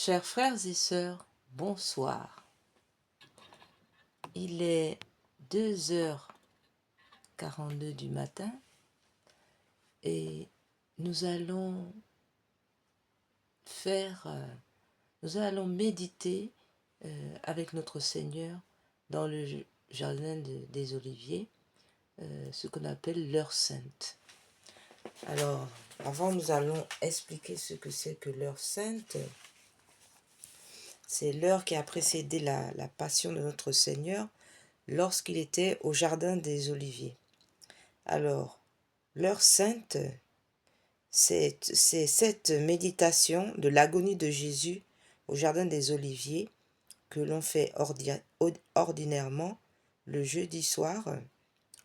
Chers frères et sœurs, bonsoir. Il est 2h42 du matin et nous allons méditer avec notre Seigneur dans le jardin des Oliviers, ce qu'on appelle l'heure sainte. Alors, avant, nous allons expliquer ce que c'est que l'heure sainte. C'est l'heure qui a précédé la passion de notre Seigneur lorsqu'il était au jardin des Oliviers. Alors, l'heure sainte, c'est cette méditation de l'agonie de Jésus au jardin des Oliviers que l'on fait ordinairement le jeudi soir,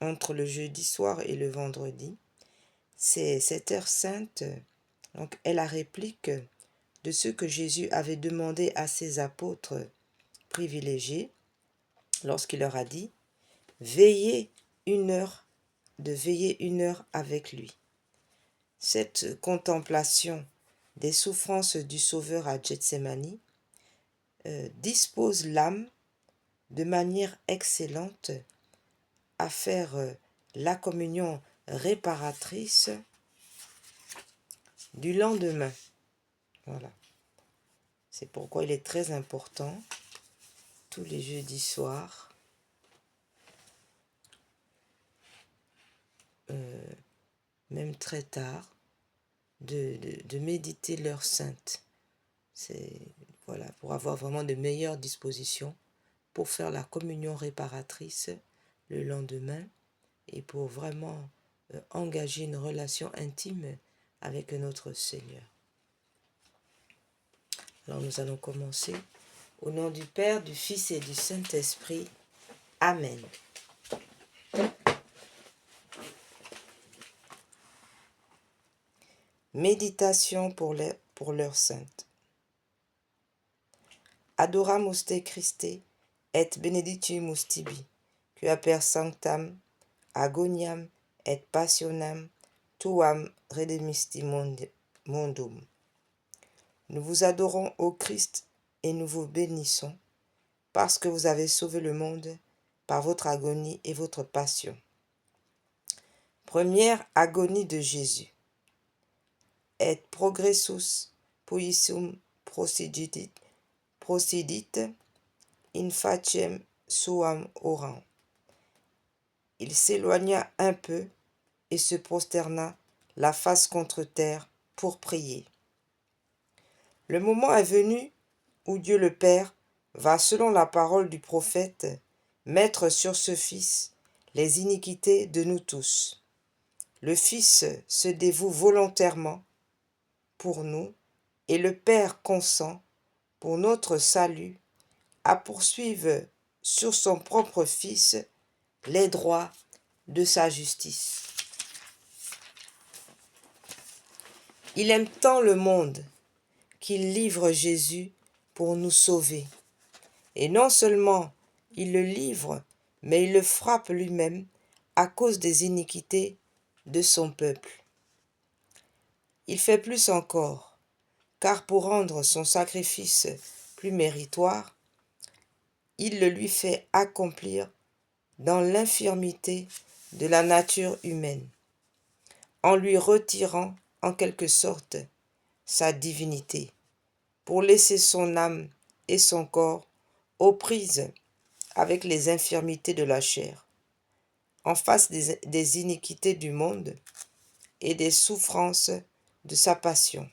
entre le jeudi soir et le vendredi. C'est cette heure sainte, donc, est la réplique de ce que Jésus avait demandé à ses apôtres privilégiés lorsqu'il leur a dit « veiller une heure avec lui ». Cette contemplation des souffrances du Sauveur à Gethsémani dispose l'âme de manière excellente à faire la communion réparatrice du lendemain. Voilà. C'est pourquoi il est très important, tous les jeudis soirs, même très tard, de méditer l'heure sainte. C'est voilà, pour avoir vraiment de meilleures dispositions pour faire la communion réparatrice le lendemain et pour vraiment engager une relation intime avec notre Seigneur. Alors nous allons commencer. Au nom du Père, du Fils et du Saint-Esprit. Amen. Méditation pour l'heure sainte. Adoramus te Christe, et benedictimus tibi, qua per sanctam, agoniam et passionam, tuam redemisti mondum. Nous vous adorons, ô Christ, et nous vous bénissons, parce que vous avez sauvé le monde par votre agonie et votre passion. Première agonie de Jésus. Et progressus puissum procidit in faciem suam orant. Il s'éloigna un peu et se prosterna la face contre terre pour prier. Le moment est venu où Dieu le Père va, selon la parole du prophète, mettre sur ce Fils les iniquités de nous tous. Le Fils se dévoue volontairement pour nous et le Père consent, pour notre salut, à poursuivre sur son propre Fils les droits de sa justice. Il aime tant le monde qu'il livre Jésus pour nous sauver. Et non seulement il le livre, mais il le frappe lui-même à cause des iniquités de son peuple. Il fait plus encore, car pour rendre son sacrifice plus méritoire, il le lui fait accomplir dans l'infirmité de la nature humaine, en lui retirant en quelque sorte sa divinité, pour laisser son âme et son corps aux prises avec les infirmités de la chair, en face des iniquités du monde et des souffrances de sa passion.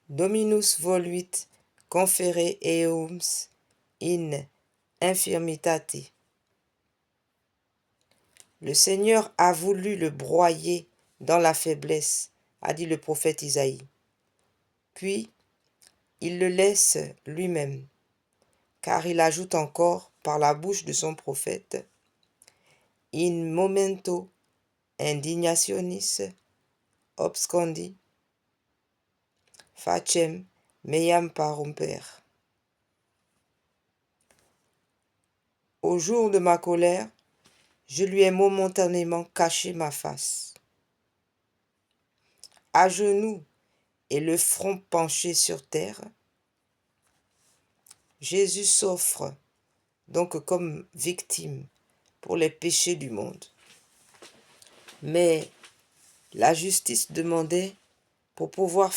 Dominus voluit confere eums in infirmitate. Le Seigneur a voulu le broyer dans la faiblesse, a dit le prophète Isaïe. Puis, il le laisse lui-même, car il ajoute encore par la bouche de son prophète, in momento indignationis obscondi, facem meam parumper. Au jour de ma colère, je lui ai momentanément caché ma face. À genoux et le front penché sur terre. Jésus s'offre donc comme victime pour les péchés du monde. Mais la justice demandait pour pouvoir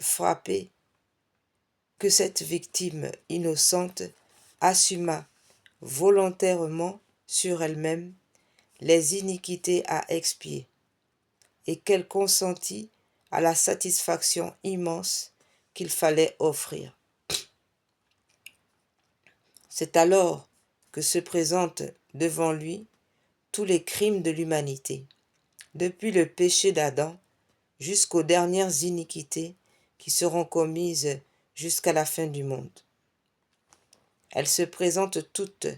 frapper que cette victime innocente assuma volontairement sur elle-même les iniquités à expier et qu'elle consentit à la satisfaction immense qu'il fallait offrir. C'est alors que se présentent devant lui tous les crimes de l'humanité, depuis le péché d'Adam jusqu'aux dernières iniquités qui seront commises jusqu'à la fin du monde. Elles se présentent toutes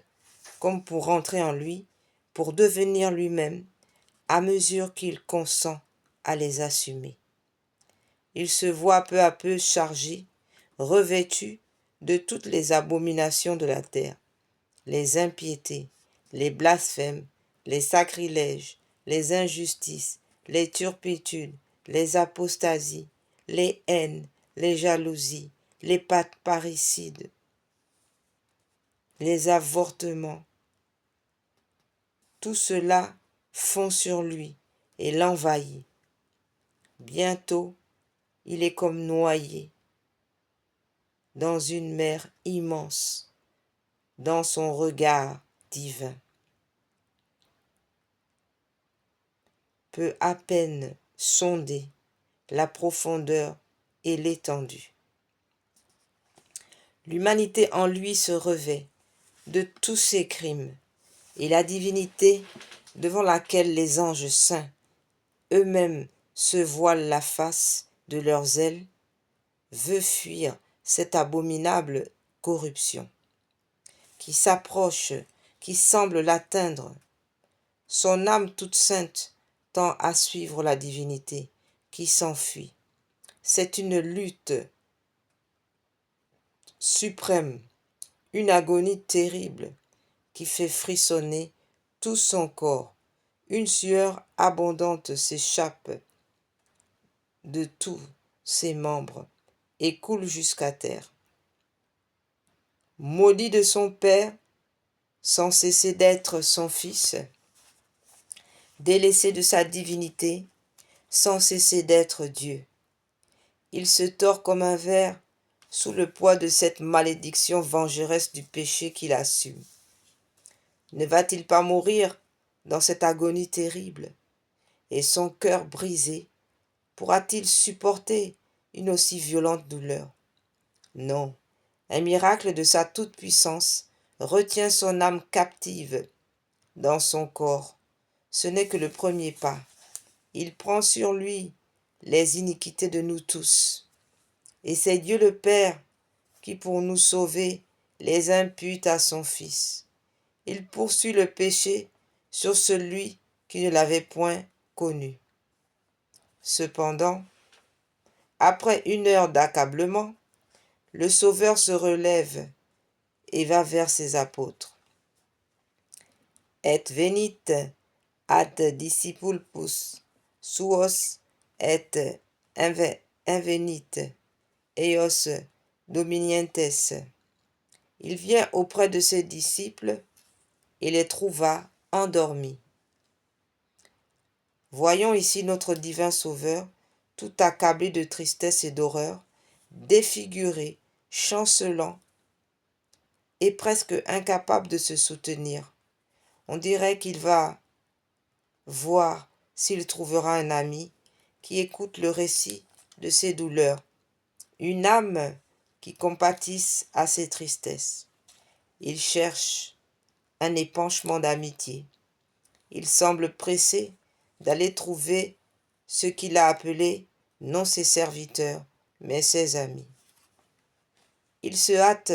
comme pour rentrer en lui, pour devenir lui-même, à mesure qu'il consent à les assumer. Il se voit peu à peu chargé, revêtu de toutes les abominations de la terre, les impiétés, les blasphèmes, les sacrilèges, les injustices, les turpitudes, les apostasies, les haines, les jalousies, les parricides, les avortements. Tout cela fond sur lui et l'envahit. Bientôt, il est comme noyé dans une mer immense, dans son regard divin. Peut à peine sonder la profondeur et l'étendue. L'humanité en lui se revêt de tous ses crimes, et la divinité, devant laquelle les anges saints eux-mêmes se voilent la face de leurs ailes, veut fuir cette abominable corruption qui s'approche, qui semble l'atteindre. Son âme toute sainte tend à suivre la divinité qui s'enfuit. C'est une lutte suprême, une agonie terrible qui fait frissonner tout son corps. Une sueur abondante s'échappe de tous ses membres et coule jusqu'à terre. Maudit de son père, sans cesser d'être son fils, délaissé de sa divinité, sans cesser d'être Dieu. Il se tord comme un ver sous le poids de cette malédiction vengeresse du péché qu'il assume. Ne va-t-il pas mourir dans cette agonie terrible? Et son cœur brisé, pourra-t-il supporter une aussi violente douleur? Non, un miracle de sa toute-puissance retient son âme captive dans son corps. Ce n'est que le premier pas. Il prend sur lui les iniquités de nous tous. Et c'est Dieu le Père qui, pour nous sauver, les impute à son Fils. Il poursuit le péché sur celui qui ne l'avait point connu. Cependant, après une heure d'accablement, le Sauveur se relève et va vers ses apôtres. Et venit ad discipulbus suos et invenit eios dominientes. Il vient auprès de ses disciples et les trouva endormis. Voyons ici notre divin Sauveur, tout accablé de tristesse et d'horreur, défiguré, chancelant et presque incapable de se soutenir. On dirait qu'il va voir s'il trouvera un ami qui écoute le récit de ses douleurs, une âme qui compatisse à ses tristesses. Il cherche un épanchement d'amitié. Il semble pressé d'aller trouver ce qu'il a appelé non ses serviteurs, mais ses amis. Il se hâte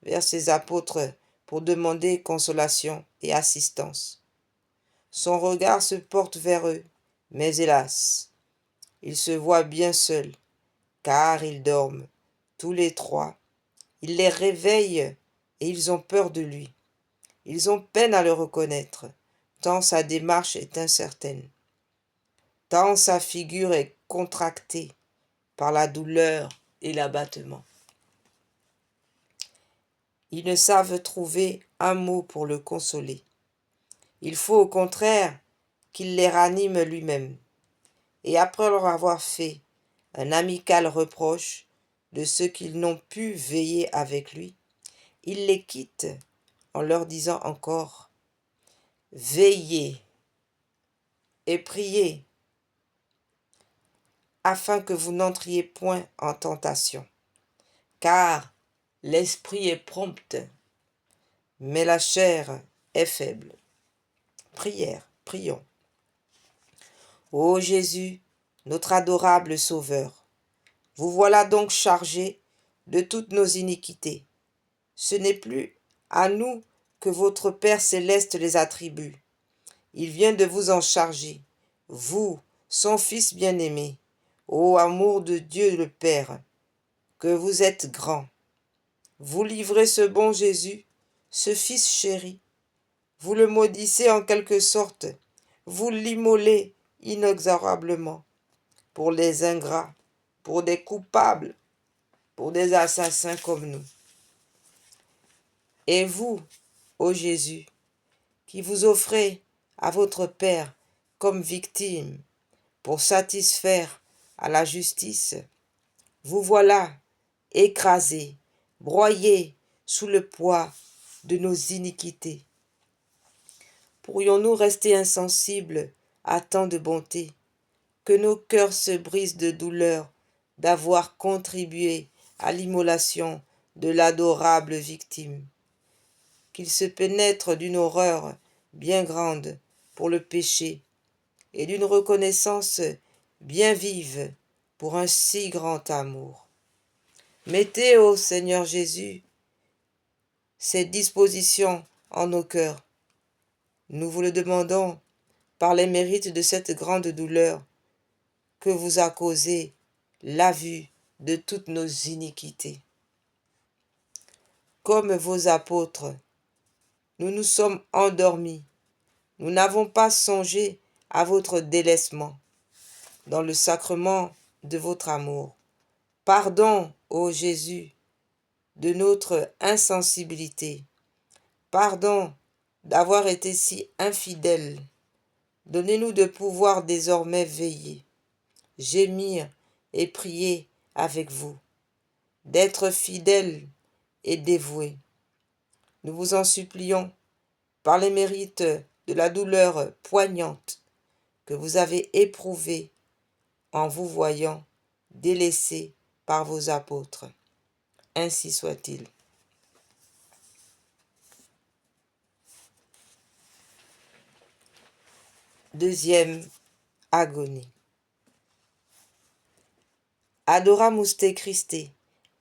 vers ses apôtres pour demander consolation et assistance. Son regard se porte vers eux, mais hélas, il se voit bien seul, car ils dorment, tous les trois. Il les réveille et ils ont peur de lui. Ils ont peine à le reconnaître, tant sa démarche est incertaine. tant sa figure est contractée par la douleur et l'abattement. Ils ne savent trouver un mot pour le consoler. Il faut au contraire qu'il les ranime lui-même. Et après leur avoir fait un amical reproche de ce qu'ils n'ont pu veiller avec lui, il les quitte en leur disant encore « Veillez et priez, afin que vous n'entriez point en tentation, car l'esprit est prompt, mais la chair est faible. » Prions. Ô Jésus, notre adorable Sauveur, vous voilà donc chargé de toutes nos iniquités. Ce n'est plus à nous que votre Père céleste les attribue. Il vient de vous en charger, vous, son Fils bien-aimé. Ô amour de Dieu le Père, que vous êtes grand. Vous livrez ce bon Jésus, ce Fils chéri. Vous le maudissez en quelque sorte, vous l'immolez inexorablement pour les ingrats, pour des coupables, pour des assassins comme nous. Et vous, ô Jésus, qui vous offrez à votre Père comme victime pour satisfaire à la justice, vous voilà écrasé, broyé sous le poids de nos iniquités. Pourrions-nous rester insensibles à tant de bonté, que nos cœurs se brisent de douleur d'avoir contribué à l'immolation de l'adorable victime, qu'il se pénètre d'une horreur bien grande pour le péché et d'une reconnaissance bien vive pour un si grand amour. Mettez, ô Seigneur Jésus, ces dispositions en nos cœurs. Nous vous le demandons par les mérites de cette grande douleur que vous a causé la vue de toutes nos iniquités. Comme vos apôtres, nous nous sommes endormis. Nous n'avons pas songé à votre délaissement dans le sacrement de votre amour. Pardon, ô Jésus, de notre insensibilité. Pardon d'avoir été si infidèles. Donnez-nous de pouvoir désormais veiller, gémir et prier avec vous, d'être fidèles et dévoués. Nous vous en supplions, par les mérites de la douleur poignante que vous avez éprouvée en vous voyant délaissés par vos apôtres. Ainsi soit-il. Deuxième agonie. Adoramus te Christe,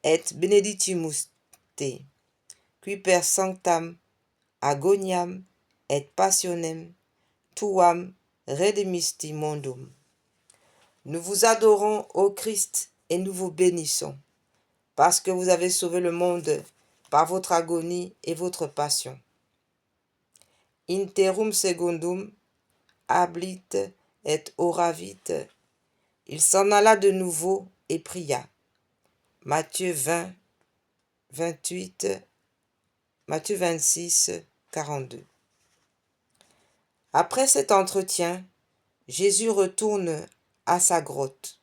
et benedictimus te, qui per sanctam agoniam et passionem tuam redemisti mondum. Nous vous adorons, ô Christ, et nous vous bénissons, parce que vous avez sauvé le monde par votre agonie et votre passion. Interum secundum hablit et oravit. Il s'en alla de nouveau et pria. Matthieu 20, 28, Matthieu 26, 42. Après cet entretien, Jésus retourne à sa grotte,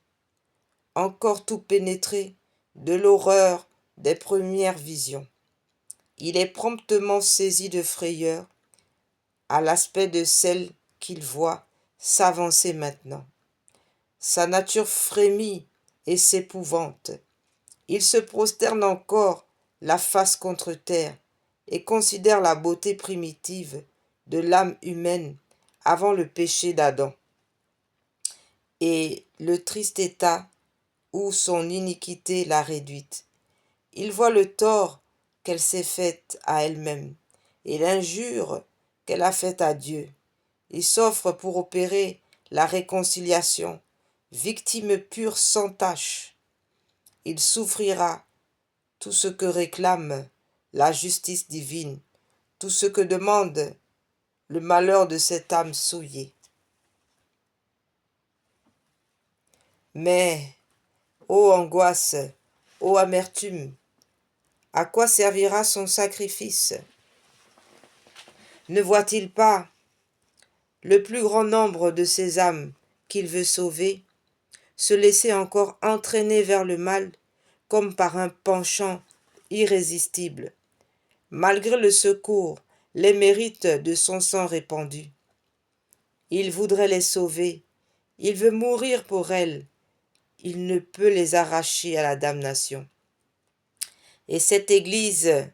encore tout pénétré de l'horreur des premières visions. Il est promptement saisi de frayeur à l'aspect de celle qu'il voit s'avancer maintenant. Sa nature frémit et s'épouvante. Il se prosterne encore la face contre terre et considère la beauté primitive de l'âme humaine avant le péché d'Adam et le triste état où son iniquité l'a réduite. Il voit le tort qu'elle s'est fait à elle-même et l'injure qu'elle a faite à Dieu. Il s'offre pour opérer la réconciliation, victime pure sans tache. Il souffrira tout ce que réclame la justice divine, tout ce que demande le malheur de cette âme souillée. Mais, ô angoisse, ô amertume, à quoi servira son sacrifice? Ne voit-il pas le plus grand nombre de ces âmes qu'il veut sauver se laisser encore entraîner vers le mal comme par un penchant irrésistible, malgré le secours, les mérites de son sang répandu? Il voudrait les sauver, il veut mourir pour elles, il ne peut les arracher à la damnation. Et cette Église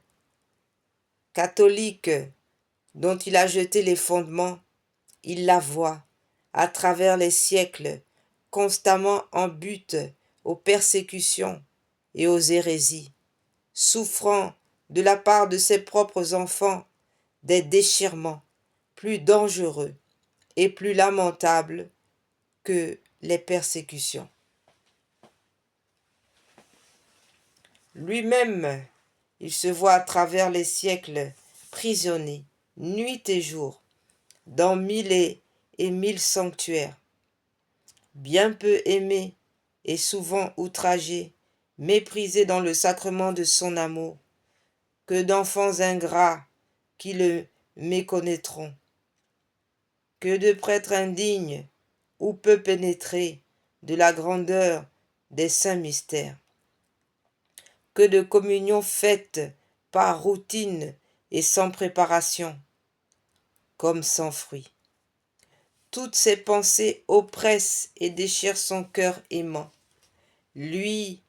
catholique dont il a jeté les fondements, il la voit, à travers les siècles, constamment en butte aux persécutions et aux hérésies, souffrant de la part de ses propres enfants des déchirements plus dangereux et plus lamentables que les persécutions. Lui-même, il se voit à travers les siècles prisonnier, nuit et jour, dans mille et mille sanctuaires, bien peu aimé et souvent outragé, méprisé dans le sacrement de son amour, que d'enfants ingrats qui le méconnaîtront, que de prêtres indignes ou peu pénétrés de la grandeur des saints mystères, que de communions faites par routine et sans préparation, comme sans fruit. Toutes ces pensées oppressent et déchirent son cœur aimant. Lui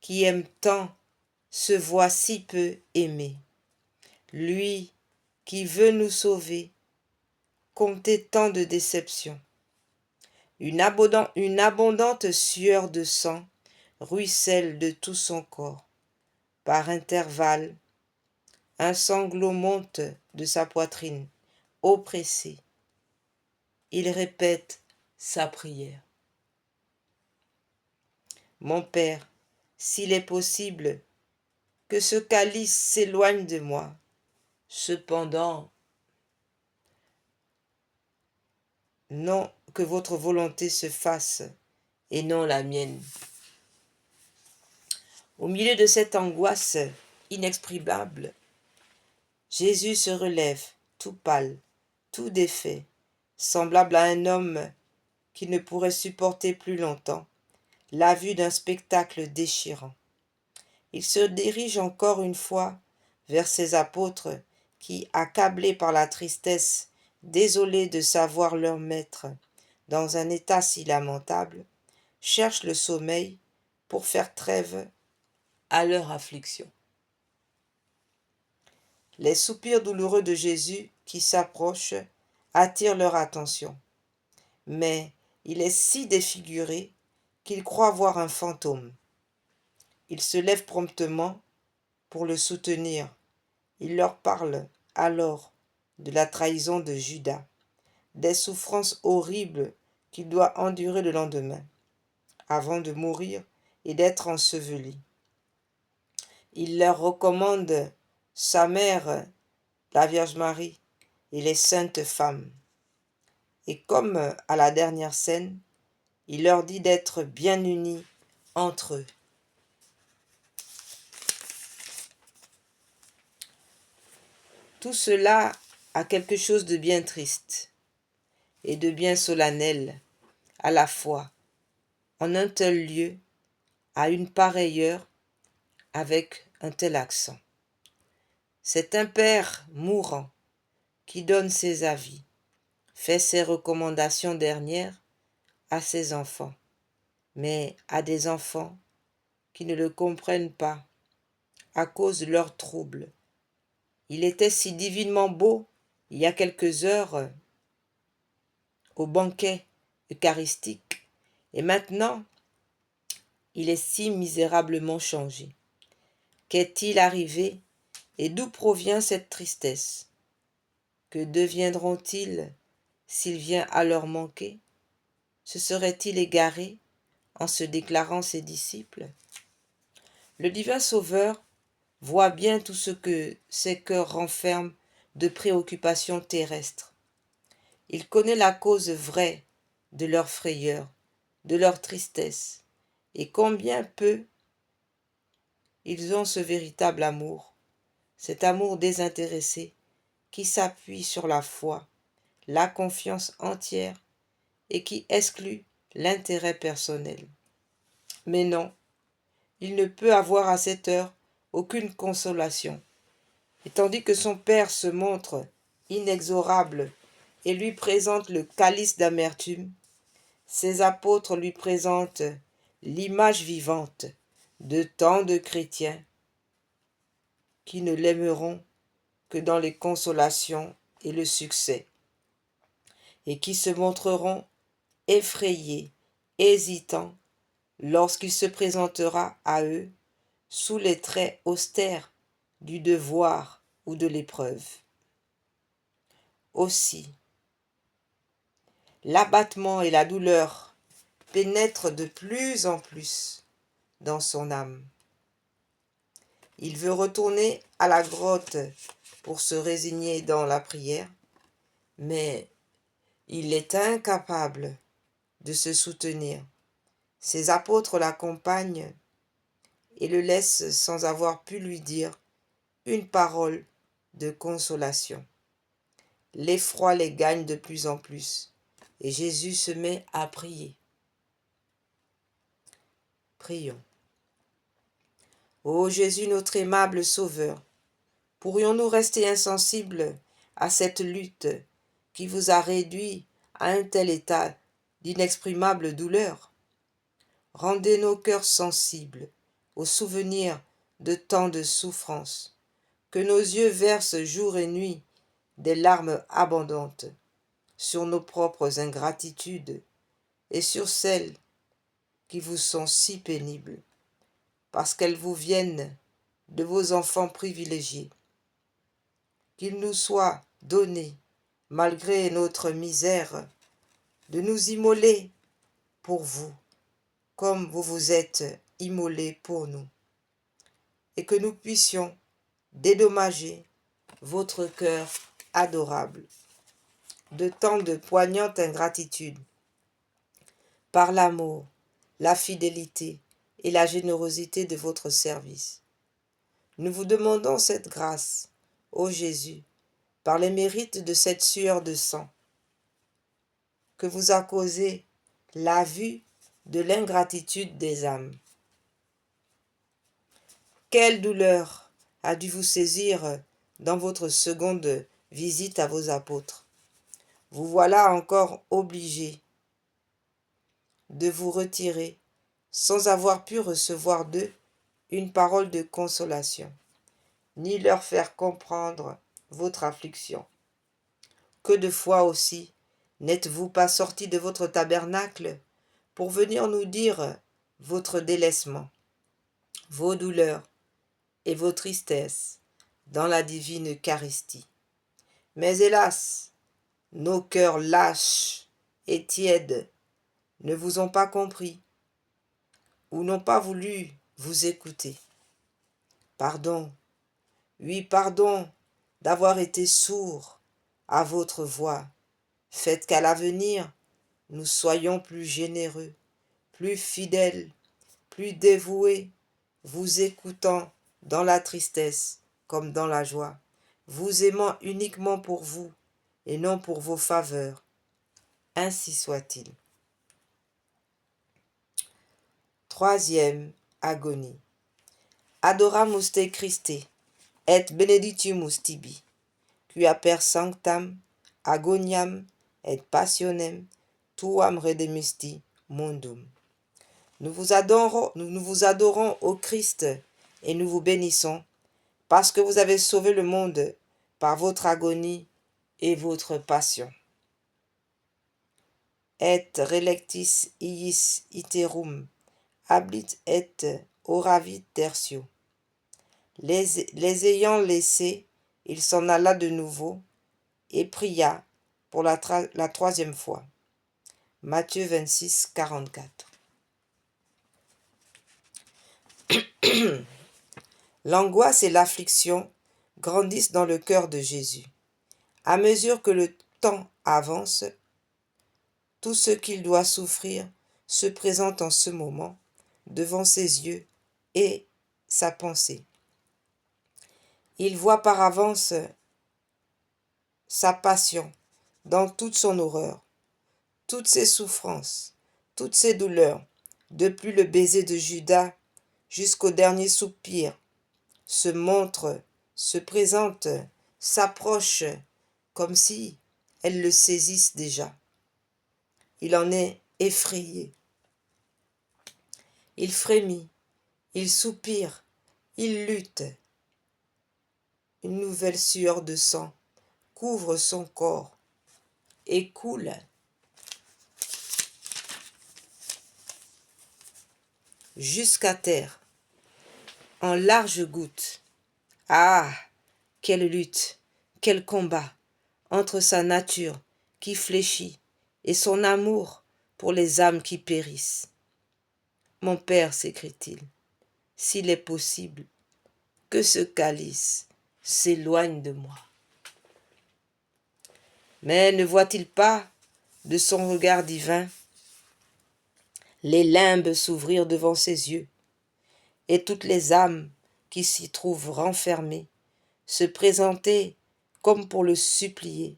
qui aime tant se voit si peu aimé. Lui qui veut nous sauver, compter tant de déceptions. Une abondante sueur de sang ruisselle de tout son corps. Par intervalles, un sanglot monte de sa poitrine, oppressé. Il répète sa prière. Mon Père, s'il est possible que ce calice s'éloigne de moi, cependant, non que votre volonté se fasse et non la mienne. Au milieu de cette angoisse inexprimable, Jésus se relève, tout pâle, tout défait, semblable à un homme qui ne pourrait supporter plus longtemps la vue d'un spectacle déchirant. Il se dirige encore une fois vers ses apôtres qui, accablés par la tristesse, désolés de savoir leur maître dans un état si lamentable, cherchent le sommeil pour faire trêve à leur affliction. Les soupirs douloureux de Jésus qui s'approchent attirent leur attention, mais il est si défiguré qu'ils croient voir un fantôme. Ils se lèvent promptement pour le soutenir. Il leur parle alors de la trahison de Judas, des souffrances horribles qu'il doit endurer le lendemain, avant de mourir et d'être enseveli. Il leur recommande sa mère, la Vierge Marie, et les saintes femmes. Et comme à la dernière scène, il leur dit d'être bien unis entre eux. Tout cela a quelque chose de bien triste et de bien solennel à la fois, en un tel lieu, à une pareille heure, avec un tel accent. C'est un père mourant qui donne ses avis, fait ses recommandations dernières à ses enfants, mais à des enfants qui ne le comprennent pas à cause de leurs troubles. Il était si divinement beau il y a quelques heures au banquet eucharistique, et maintenant il est si misérablement changé. Qu'est-il arrivé et d'où provient cette tristesse? Que deviendront-ils s'il vient à leur manquer? Se serait-il égaré en se déclarant ses disciples? Le divin Sauveur voit bien tout ce que ces cœurs renferment de préoccupations terrestres. Il connaît la cause vraie de leur frayeur, de leur tristesse, et combien peu ils ont ce véritable amour, cet amour désintéressé qui s'appuie sur la foi, la confiance entière et qui exclut l'intérêt personnel. Mais non, il ne peut avoir à cette heure aucune consolation. Et tandis que son père se montre inexorable et lui présente le calice d'amertume, ses apôtres lui présentent l'image vivante de tant de chrétiens qui ne l'aimeront que dans les consolations et le succès, et qui se montreront effrayés, hésitants, lorsqu'il se présentera à eux sous les traits austères du devoir ou de l'épreuve. Aussi, l'abattement et la douleur pénètrent de plus en plus dans son âme. Il veut retourner à la grotte pour se résigner dans la prière, mais il est incapable de se soutenir. Ses apôtres l'accompagnent et le laissent sans avoir pu lui dire une parole de consolation. L'effroi les gagne de plus en plus et Jésus se met à prier. Prions. Ô Jésus, notre aimable Sauveur, pourrions-nous rester insensibles à cette lutte qui vous a réduit à un tel état d'inexprimable douleur? Rendez nos cœurs sensibles au souvenir de tant de souffrances, que nos yeux versent jour et nuit des larmes abondantes sur nos propres ingratitudes et sur celles qui vous sont si pénibles, parce qu'elles vous viennent de vos enfants privilégiés. Qu'il nous soit donné, malgré notre misère, de nous immoler pour vous, comme vous vous êtes immolés pour nous, et que nous puissions dédommager votre cœur adorable de tant de poignante ingratitude par l'amour, la fidélité et la générosité de votre service. Nous vous demandons cette grâce, ô Jésus, par les mérites de cette sueur de sang que vous a causé la vue de l'ingratitude des âmes. Quelle douleur a dû vous saisir dans votre seconde visite à vos apôtres. Vous voilà encore obligés de vous retirer sans avoir pu recevoir d'eux une parole de consolation, ni leur faire comprendre votre affliction. Que de fois aussi n'êtes-vous pas sortis de votre tabernacle pour venir nous dire votre délaissement, vos douleurs et vos tristesses dans la divine Eucharistie. Mais hélas, nos cœurs lâches et tièdes ne vous ont pas compris ou n'ont pas voulu vous écouter. Pardon, oui, pardon d'avoir été sourds à votre voix. Faites qu'à l'avenir, nous soyons plus généreux, plus fidèles, plus dévoués, vous écoutant dans la tristesse comme dans la joie, vous aimant uniquement pour vous et non pour vos faveurs. Ainsi soit-il. Troisième agonie. Adoramus te Christe, et benedictimus tibi, quia per sanctam agoniam et passionem tuam redemisti mundum. Nous vous adorons au Christ et nous vous bénissons parce que vous avez sauvé le monde par votre agonie et votre passion. Et relectis iis iterum hablit et oravit tertio. Les ayant laissés, il s'en alla de nouveau et pria pour la troisième fois. Matthieu 26, 44. L'angoisse et l'affliction grandissent dans le cœur de Jésus. À mesure que le temps avance, tout ce qu'il doit souffrir se présente en ce moment devant ses yeux et sa pensée. Il voit par avance sa passion dans toute son horreur, toutes ses souffrances, toutes ses douleurs, depuis le baiser de Judas jusqu'au dernier soupir, se montre, se présente, s'approche, comme si elles le saisissent déjà. Il en est effrayé. Il frémit, il soupire, il lutte. Une nouvelle sueur de sang couvre son corps et coule jusqu'à terre, en larges gouttes. Ah, quelle lutte, quel combat entre sa nature qui fléchit et son amour pour les âmes qui périssent. Mon Père, s'écrie-t-il, s'il est possible, que ce calice s'éloigne de moi. Mais ne voit-il pas, de son regard divin, les limbes s'ouvrir devant ses yeux, et toutes les âmes qui s'y trouvent renfermées se présenter comme pour le supplier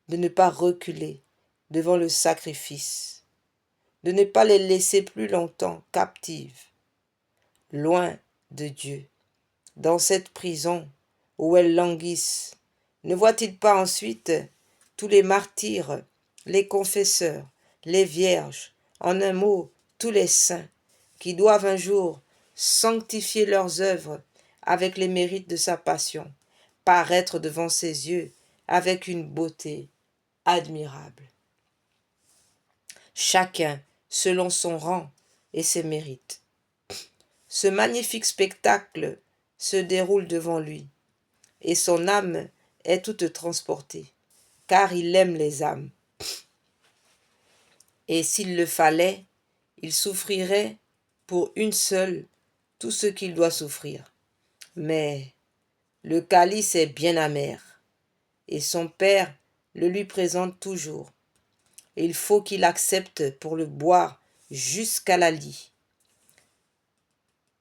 de ne pas reculer devant le sacrifice, de ne pas les laisser plus longtemps captives, loin de Dieu, dans cette prison où elles languissent. Ne voit-il pas ensuite tous les martyrs, les confesseurs, les vierges, en un mot, tous les saints, qui doivent un jour sanctifier leurs œuvres avec les mérites de sa passion, paraître devant ses yeux avec une beauté admirable. Chacun selon son rang et ses mérites. Ce magnifique spectacle se déroule devant lui, et son âme est toute transportée, car il aime les âmes. Et s'il le fallait, il souffrirait pour une seule tout ce qu'il doit souffrir. Mais le calice est bien amer, et son père le lui présente toujours. Il faut qu'il accepte pour le boire jusqu'à la lie,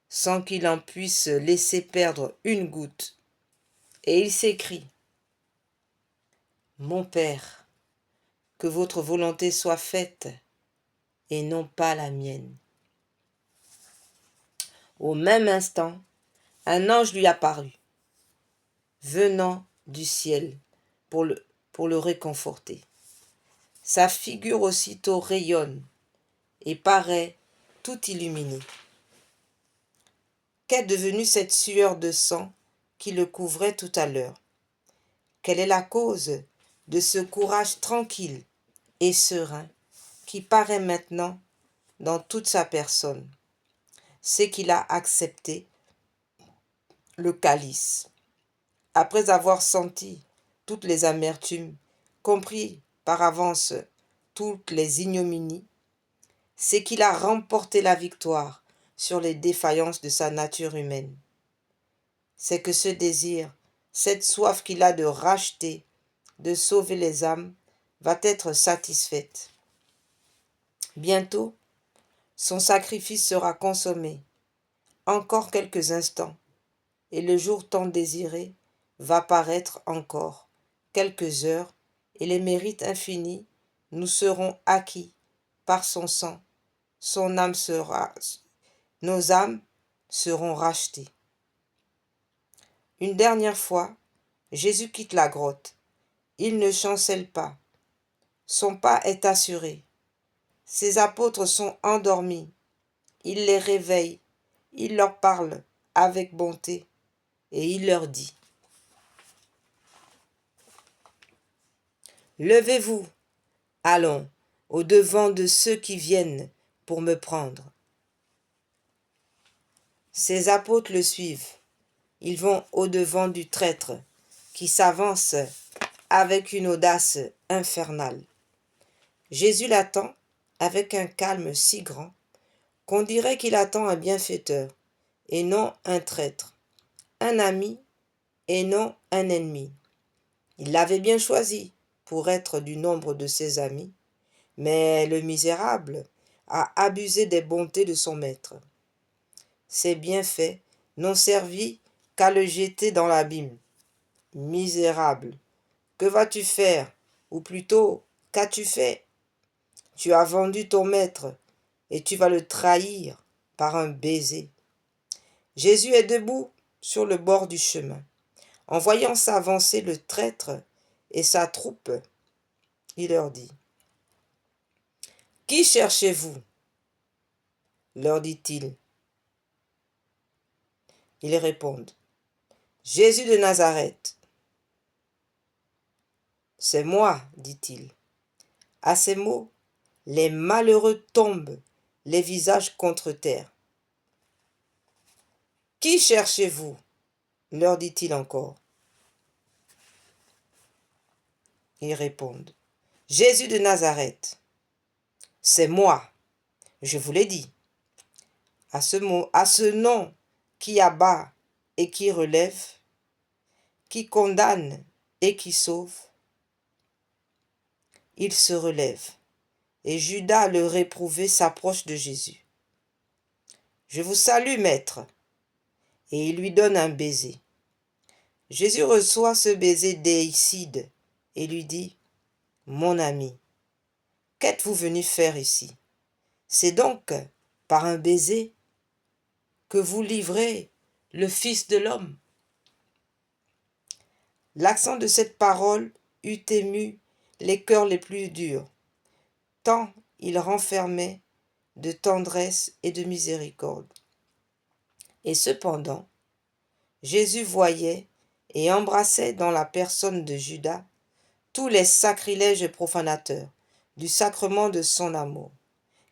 sans qu'il en puisse laisser perdre une goutte. Et il s'écrie : « Mon Père, que votre volonté soit faite, et non pas la mienne. » Au même instant, un ange lui apparut, venant du ciel pour le réconforter. Sa figure aussitôt rayonne et paraît tout illuminée. Qu'est devenue cette sueur de sang qui le couvrait tout à l'heure? Quelle est la cause de ce courage tranquille et serein qui paraît maintenant dans toute sa personne? C'est qu'il a accepté le calice. Après avoir senti toutes les amertumes, compris par avance toutes les ignominies, c'est qu'il a remporté la victoire sur les défaillances de sa nature humaine. C'est que ce désir, cette soif qu'il a de racheter, de sauver les âmes, va être satisfaite. Bientôt, son sacrifice sera consommé. Encore quelques instants, et le jour tant désiré va paraître encore. Quelques heures, et les mérites infinis nous seront acquis par son sang. Nos âmes seront rachetées. Une dernière fois, Jésus quitte la grotte. Il ne chancelle pas. Son pas est assuré. Ses apôtres sont endormis. Il les réveille. Il leur parle avec bonté et il leur dit : « Levez-vous, allons au-devant de ceux qui viennent pour me prendre. » Ses apôtres le suivent. Ils vont au-devant du traître qui s'avance avec une audace infernale. Jésus l'attend avec un calme si grand qu'on dirait qu'il attend un bienfaiteur et non un traître, un ami et non un ennemi. Il l'avait bien choisi pour être du nombre de ses amis, mais le misérable a abusé des bontés de son maître. Ses bienfaits n'ont servi qu'à le jeter dans l'abîme. Misérable, que vas-tu faire? Ou plutôt, qu'as-tu fait? Tu as vendu ton maître et tu vas le trahir par un baiser. Jésus est debout sur le bord du chemin. En voyant s'avancer le traître et sa troupe, il leur dit: « Qui cherchez-vous » leur dit-il. Ils répondent: « Jésus de Nazareth. » « C'est moi, dit-il. » À ces mots, les malheureux tombent, les visages contre terre. « Qui cherchez-vous » leur dit-il encore. Ils répondent: « Jésus de Nazareth. » « C'est moi, je vous l'ai dit. » À ce nom qui abat et qui relève, qui condamne et qui sauve, il se relève, et Judas le réprouvé s'approche de Jésus. « Je vous salue, maître. » Et il lui donne un baiser. Jésus reçoit ce baiser déicide et lui dit: « Mon ami, qu'êtes-vous venu faire ici? C'est donc par un baiser que vous livrez le Fils de l'homme. » L'accent de cette parole eût ému les cœurs les plus durs, tant il renfermait de tendresse et de miséricorde. Et cependant, Jésus voyait et embrassait dans la personne de Judas tous les sacrilèges profanateurs du sacrement de son amour,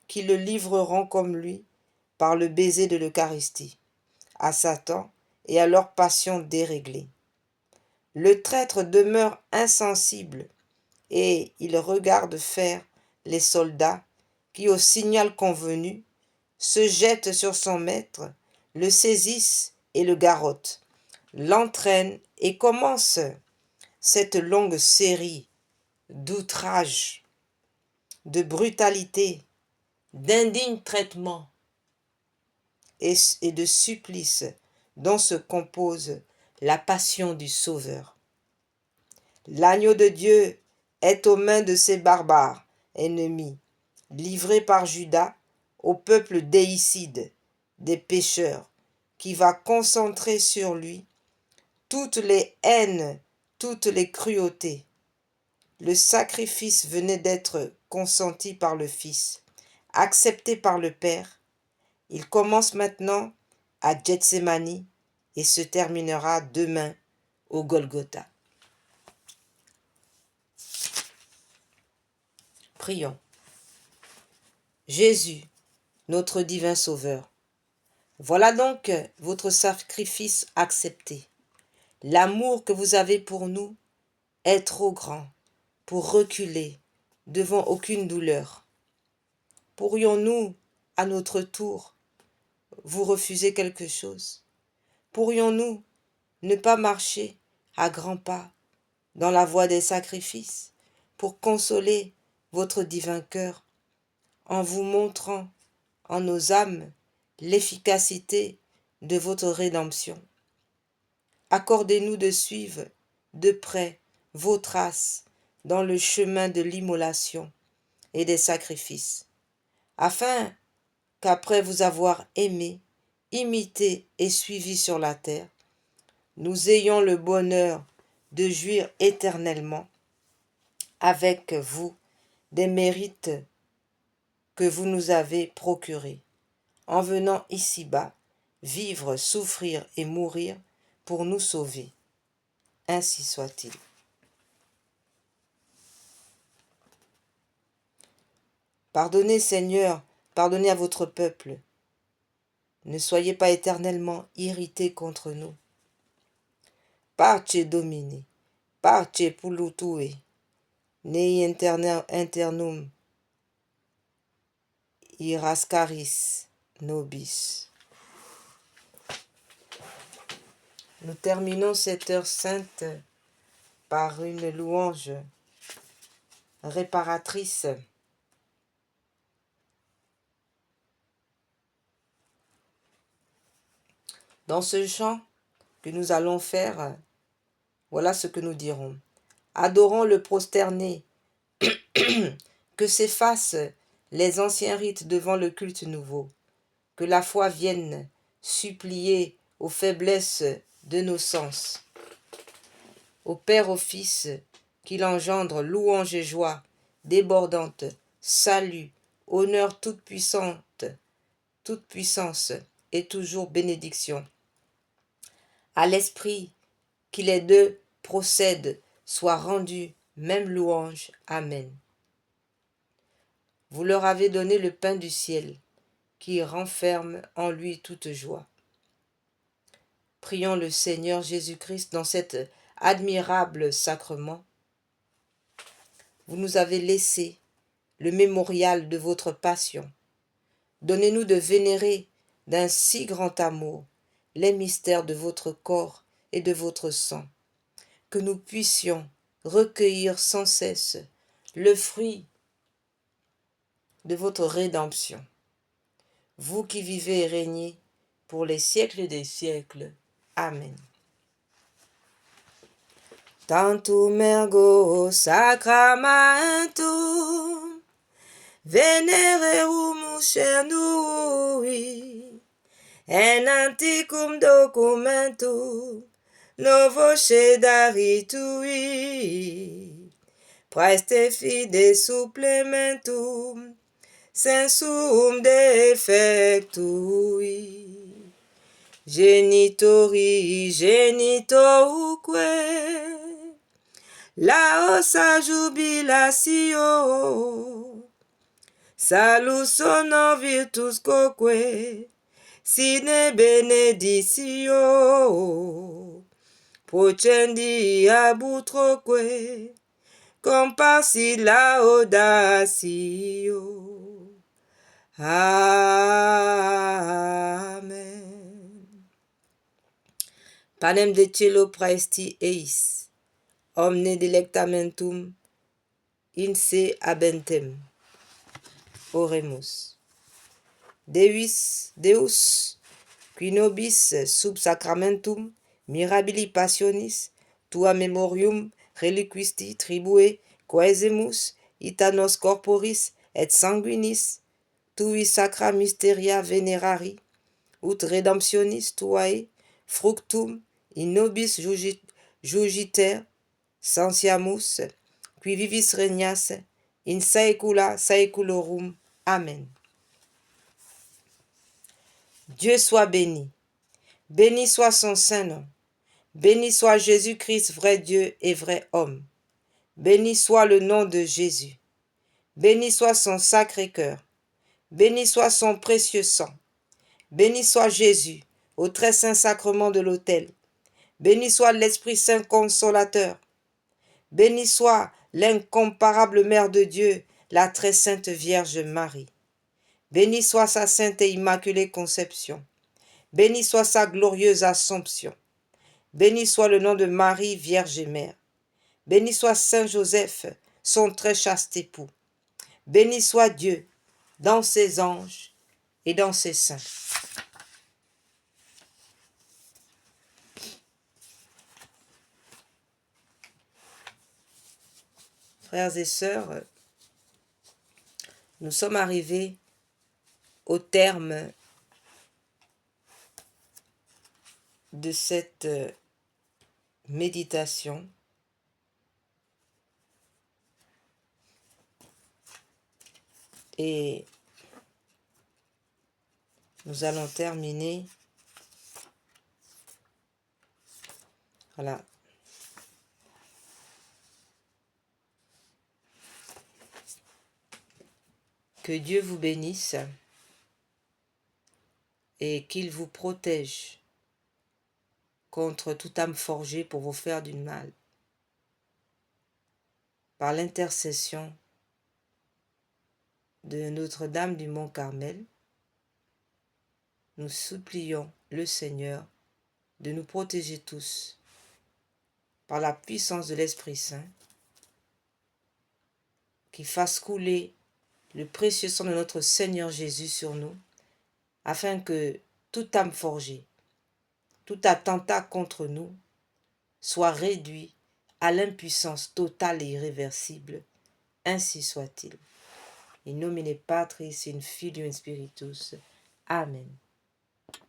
qui le livreront comme lui par le baiser de l'Eucharistie, à Satan et à leur passion déréglée. Le traître demeure insensible et il regarde faire les soldats qui, au signal convenu, se jettent sur son maître, le saisissent et le garrottent, l'entraînent et commence cette longue série d'outrages, de brutalités, d'indignes traitements et de supplices dont se compose la passion du Sauveur. L'agneau de Dieu est aux mains de ces barbares ennemis, livré par Judas au peuple déicide des pécheurs, qui va concentrer sur lui toutes les haines, toutes les cruautés. Le sacrifice venait d'être consenti par le Fils, accepté par le Père. Il commence maintenant à Gethsémani et se terminera demain au Golgotha. Prions. Jésus, notre divin Sauveur, voilà donc votre sacrifice accepté. L'amour que vous avez pour nous est trop grand pour reculer devant aucune douleur. Pourrions-nous, à notre tour, vous refuser quelque chose? Pourrions-nous ne pas marcher à grands pas dans la voie des sacrifices pour consoler votre divin cœur en vous montrant en nos âmes l'efficacité de votre rédemption? Accordez-nous de suivre de près vos traces dans le chemin de l'immolation et des sacrifices, afin qu'après vous avoir aimé, imité et suivi sur la terre, nous ayons le bonheur de jouir éternellement avec vous des mérites que vous nous avez procurés, en venant ici-bas vivre, souffrir et mourir pour nous sauver. Ainsi soit-il. Pardonnez, Seigneur, pardonnez à votre peuple. Ne soyez pas éternellement irrités contre nous. Parce Domini, parce Pulutue, nei internum irascaris nobis. Nous terminons cette heure sainte par une louange réparatrice Dans ce chant que nous allons faire, voilà ce que nous dirons. Adorons le prosterné, que s'effacent les anciens rites devant le culte nouveau, que la foi vienne supplier aux faiblesses de nos sens. Au Père, au Fils, qu'il engendre louange et joie, débordante, salut, honneur toute puissance et toujours bénédiction. À l'Esprit qui les deux procède, soit rendu même louange. Amen. Vous leur avez donné le pain du ciel, qui renferme en lui toute joie. Prions le Seigneur Jésus-Christ dans cet admirable sacrement. Vous nous avez laissé le mémorial de votre passion. Donnez-nous de vénérer d'un si grand amour les mystères de votre corps et de votre sang, que nous puissions recueillir sans cesse le fruit de votre rédemption. Vous qui vivez et régnez pour les siècles des siècles. Amen. Tantum ergo sacramentum venererumus cernui, en antiquum documentum novo cedaritui, praeste fide supplementum sensum defectui. Genitori genitoruque laosa jubilatio, salus honor virtus quoque sine beneditio, procendi abutroque comparsi laudatio. Amen. Panem de cielo praesti eis, omne delectamentum in se habentem. Oremus. Deus, qui nobis sub sacramentum mirabili passionis, tua memorium reliquisti tribue coesemus itanos corporis et sanguinis, tui sacra mysteria venerari, ut redemptionis tuae fructum in nobis jugiter sensiamus, qui vivis regnas in saecula saeculorum. Amen. Dieu soit béni. Béni soit son saint nom. Béni soit Jésus-Christ, vrai Dieu et vrai homme. Béni soit le nom de Jésus. Béni soit son sacré cœur. Béni soit son précieux sang. Béni soit Jésus, au très saint sacrement de l'autel. Béni soit l'Esprit Saint consolateur. Béni soit l'incomparable Mère de Dieu, la très sainte Vierge Marie. Béni soit sa sainte et immaculée conception. Béni soit sa glorieuse Assomption. Béni soit le nom de Marie, Vierge et Mère. Béni soit Saint Joseph, son très chaste époux. Béni soit Dieu, dans ses anges et dans ses saints. Frères et sœurs, nous sommes arrivés au terme de cette méditation. Et nous allons terminer. Voilà. Que Dieu vous bénisse et qu'il vous protège contre toute âme forgée pour vous faire du mal. Par l'intercession de Notre-Dame du Mont Carmel, nous supplions le Seigneur de nous protéger tous par la puissance de l'Esprit Saint, qui fasse couler le précieux sang de notre Seigneur Jésus sur nous, afin que toute âme forgée tout attentat contre nous soit réduit à l'impuissance totale et irréversible. Ainsi soit-il. In nomine Patris, in Filio, in Spiritus. Amen.